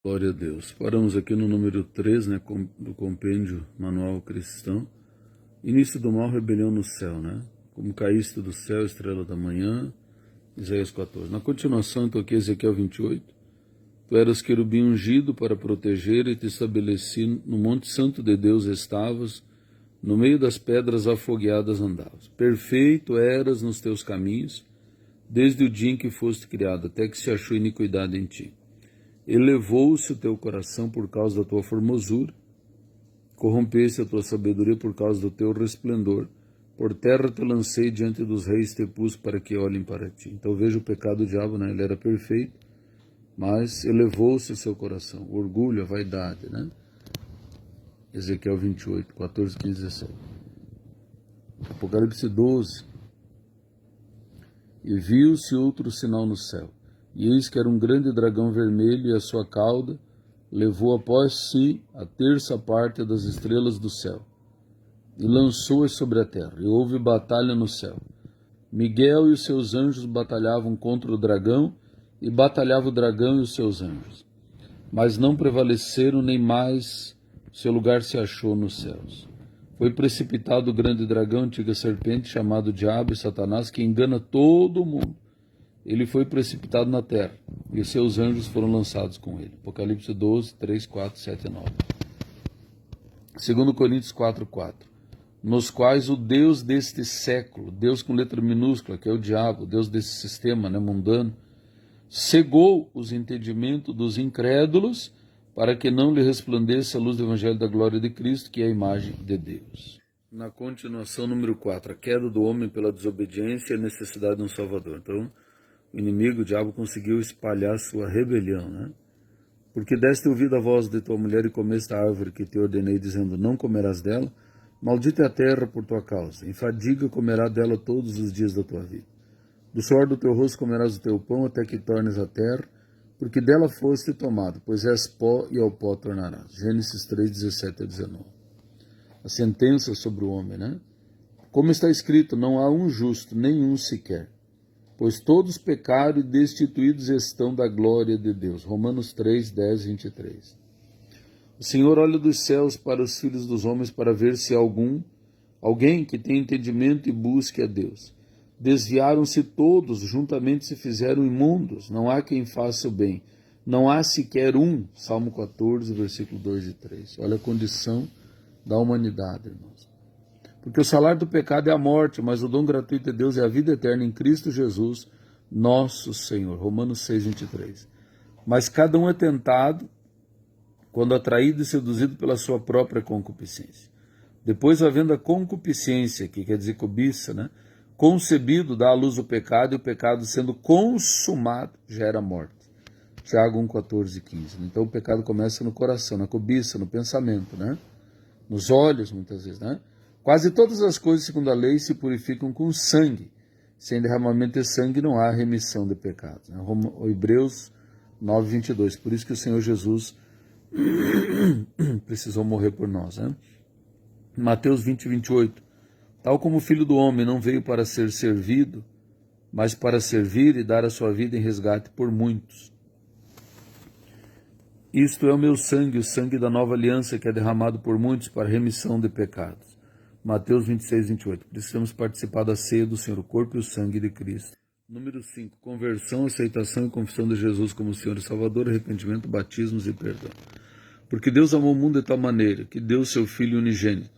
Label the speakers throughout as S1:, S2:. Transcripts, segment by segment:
S1: Glória a Deus. Paramos aqui no número 3, né, do compêndio Manual Cristão. Início do mal, rebelião no céu, né? Como caíste do céu, estrela da manhã, Isaías 14. Na continuação, então aqui Ezequiel 28. Tu eras querubim ungido para proteger e te estabeleci no monte santo de Deus estavas, no meio das pedras afogueadas andavas. Perfeito eras nos teus caminhos, desde o dia em que foste criado, até que se achou iniquidade em ti. Elevou-se o teu coração por causa da tua formosura, corrompeste a tua sabedoria por causa do teu resplendor. Por terra te lancei diante dos reis, te pus para que olhem para ti. Então veja o pecado do diabo, né? Ele era perfeito, mas elevou-se o seu coração. O orgulho, a vaidade, né? Ezequiel 28, 14, 15, 17. Apocalipse 12. E viu-se outro sinal no céu. E eis que era um grande dragão vermelho, e a sua cauda levou após si a terça parte das estrelas do céu, e lançou-as sobre a terra, e houve batalha no céu. Miguel e os seus anjos batalhavam contra o dragão, e batalhava o dragão e os seus anjos. Mas não prevaleceram, nem mais seu lugar se achou nos céus. Foi precipitado o grande dragão, antiga serpente, chamado Diabo e Satanás, que engana todo o mundo. Ele foi precipitado na terra, e os seus anjos foram lançados com ele. Apocalipse 12, 3, 4, 7 e 9. 2 Coríntios 4, 4. Nos quais o Deus deste século, Deus com letra minúscula, que é o diabo, Deus desse sistema, né, mundano, cegou os entendimentos dos incrédulos, para que não lhe resplandeça a luz do evangelho da glória de Cristo, que é a imagem de Deus. Na continuação, número 4, a queda do homem pela desobediência e a necessidade de um Salvador. Então, o inimigo, o diabo, conseguiu espalhar sua rebelião, né? Porque deste ouvido a voz de tua mulher e comeste a árvore que te ordenei, dizendo, não comerás dela, maldita é a terra por tua causa, em fadiga comerá dela todos os dias da tua vida. Do suor do teu rosto comerás o teu pão, até que tornes a terra, porque dela foste tomado, pois és pó e ao pó tornarás. Gênesis 3, 17 a 19. A sentença sobre o homem, né? Como está escrito, não há um justo, nenhum sequer, pois todos pecaram e destituídos estão da glória de Deus. Romanos 3, 10, 23. O Senhor olha dos céus para os filhos dos homens para ver se há alguém que tem entendimento e busque a Deus. Desviaram-se todos, juntamente se fizeram imundos, não há quem faça o bem, não há sequer um. Salmo 14, versículo 2 e 3. Olha a condição da humanidade, irmãos. Porque o salário do pecado é a morte, mas o dom gratuito de Deus é a vida eterna em Cristo Jesus, nosso Senhor. Romanos 6, 23. Mas cada um é tentado quando atraído e seduzido pela sua própria concupiscência. Depois, havendo a concupiscência, que quer dizer cobiça, né? Concebido, dá à luz o pecado, e o pecado sendo consumado gera morte. Tiago 1, 14 e 15. Então o pecado começa no coração, na cobiça, no pensamento, né? Nos olhos, muitas vezes, né? Quase todas as coisas, segundo a lei, se purificam com sangue. Sem derramamento de sangue não há remissão de pecados. Né? Hebreus 9, 22. Por isso que o Senhor Jesus precisou morrer por nós. Né? Mateus 20, 28. Tal como o Filho do Homem não veio para ser servido, mas para servir e dar a sua vida em resgate por muitos. Isto é o meu sangue, o sangue da nova aliança, que é derramado por muitos para remissão de pecados. Mateus 26, 28. Precisamos participar da ceia do Senhor, o corpo e o sangue de Cristo. Número 5. Conversão, aceitação e confissão de Jesus como Senhor e Salvador, arrependimento, batismos e perdão. Porque Deus amou o mundo de tal maneira que deu seu Filho unigênito,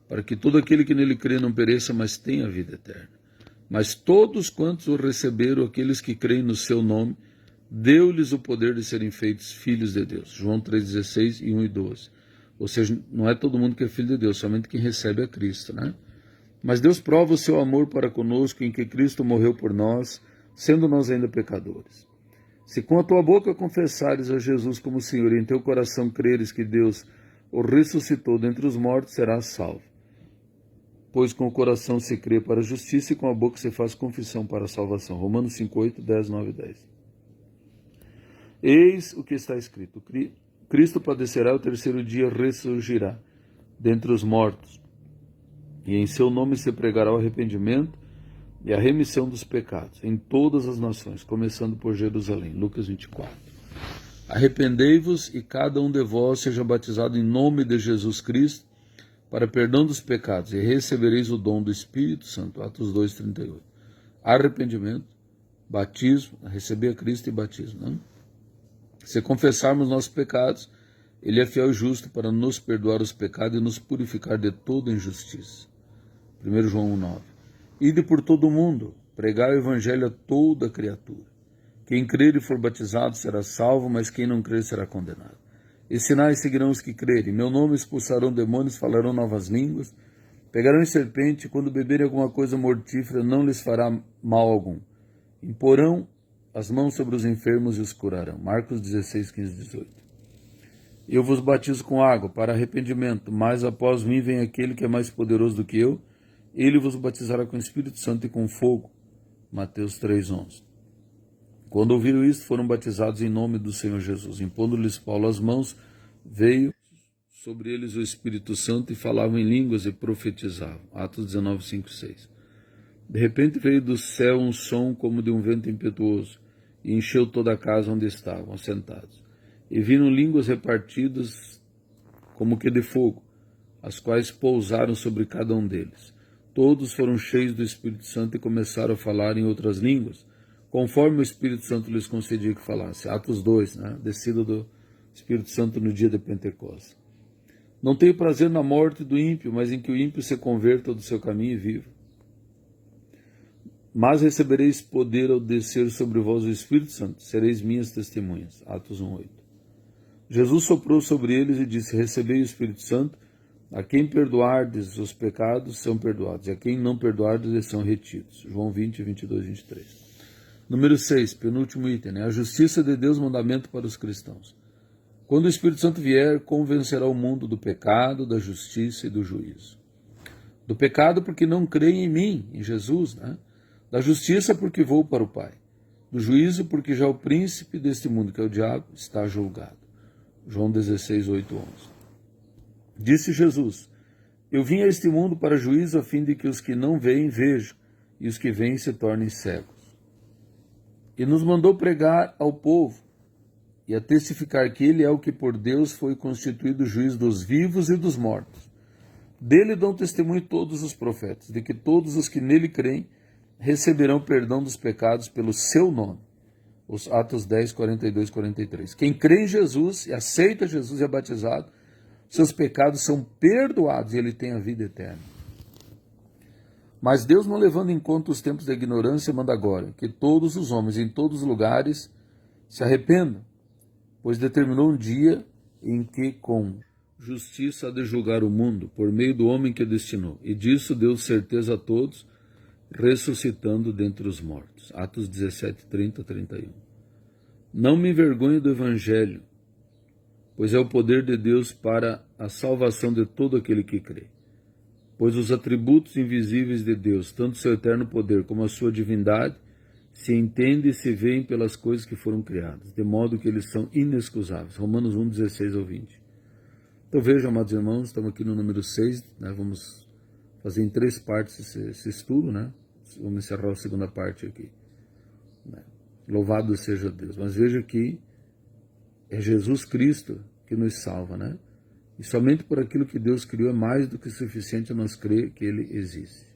S1: para que todo aquele que nele crê não pereça, mas tenha vida eterna. Mas todos quantos o receberam, aqueles que creem no seu nome, deu-lhes o poder de serem feitos filhos de Deus. João 3,16 e 1 e 12. Ou seja, não é todo mundo que é filho de Deus, somente quem recebe a Cristo, né? Mas Deus prova o seu amor para conosco em que Cristo morreu por nós, sendo nós ainda pecadores. Se com a tua boca confessares a Jesus como Senhor e em teu coração creres que Deus o ressuscitou dentre os mortos, serás salvo. Pois com o coração se crê para a justiça e com a boca se faz confissão para a salvação. Romanos 5, 8, 10, 9 e 10. Eis o que está escrito. Cristo padecerá, o terceiro dia ressurgirá dentre os mortos, e em seu nome se pregará o arrependimento e a remissão dos pecados em todas as nações, começando por Jerusalém. Lucas 24. Arrependei-vos e cada um de vós seja batizado em nome de Jesus Cristo para perdão dos pecados, e recebereis o dom do Espírito Santo. Atos 2:38. Arrependimento, batismo, receber a Cristo e batismo. Não? Se confessarmos nossos pecados, Ele é fiel e justo para nos perdoar os pecados e nos purificar de toda injustiça. 1 João 1:9. Ide por todo o mundo, pregai o Evangelho a toda criatura. Quem crer e for batizado será salvo, mas quem não crer será condenado. E sinais seguirão os que crerem. Meu nome expulsarão demônios, falarão novas línguas, pegarão em serpente, e quando beberem alguma coisa mortífera, não lhes fará mal algum. Imporão as mãos sobre os enfermos e os curarão. Marcos 16:15-18. Eu vos batizo com água para arrependimento, mas após mim vem aquele que é mais poderoso do que eu. Ele vos batizará com o Espírito Santo e com fogo. Mateus 3:11. Quando ouviram isto, foram batizados em nome do Senhor Jesus. Impondo-lhes Paulo as mãos, veio sobre eles o Espírito Santo e falavam em línguas e profetizavam. Atos 19:5-6. De repente veio do céu um som como de um vento impetuoso e encheu toda a casa onde estavam assentados. E viram línguas repartidas como que de fogo, as quais pousaram sobre cada um deles. Todos foram cheios do Espírito Santo e começaram a falar em outras línguas, conforme o Espírito Santo lhes concedia que falasse. Atos 2, descida do Espírito Santo no dia de Pentecostes. Não tenho prazer na morte do ímpio, mas em que o ímpio se converta do seu caminho e viva. Mas recebereis poder ao descer sobre vós o Espírito Santo, sereis minhas testemunhas. Atos 1:8. Jesus soprou sobre eles e disse: recebei o Espírito Santo, a quem perdoardes os pecados são perdoados, e a quem não perdoardes eles são retidos. João 20:22-23. Número 6, penúltimo item, a justiça de Deus, mandamento para os cristãos. Quando o Espírito Santo vier, convencerá o mundo do pecado, da justiça e do juízo. Do pecado porque não creem em mim, em Jesus, Da justiça porque vou para o Pai. Do juízo porque já o príncipe deste mundo, que é o diabo, está julgado. João 16:8-11. Disse Jesus: eu vim a este mundo para juízo, a fim de que os que não veem vejam, e os que veem se tornem cegos. E nos mandou pregar ao povo e a testificar que ele é o que por Deus foi constituído juiz dos vivos e dos mortos. Dele dão testemunho todos os profetas, de que todos os que nele creem receberão perdão dos pecados pelo seu nome. Os Atos 10, 42, 43. Quem crê em Jesus e aceita Jesus e é batizado, seus pecados são perdoados e ele tem a vida eterna. Mas Deus, não levando em conta os tempos da ignorância, manda agora que todos os homens em todos os lugares se arrependam, pois determinou um dia em que com justiça há de julgar o mundo, por meio do homem que destinou, e disso deu certeza a todos, ressuscitando dentre os mortos. Atos 17, 30, 31. Não me envergonhe do Evangelho, pois é o poder de Deus para a salvação de todo aquele que crê. Pois os atributos invisíveis de Deus, tanto seu eterno poder como a sua divindade, se entendem e se veem pelas coisas que foram criadas, de modo que eles são inexcusáveis. Romanos 1, 16-20. Então vejam, amados irmãos, estamos aqui no número 6, vamos fazer em 3 partes esse estudo, Vamos encerrar a segunda parte aqui. Louvado seja Deus. Mas veja que é Jesus Cristo que nos salva, E somente por aquilo que Deus criou é mais do que suficiente nós crer que Ele existe.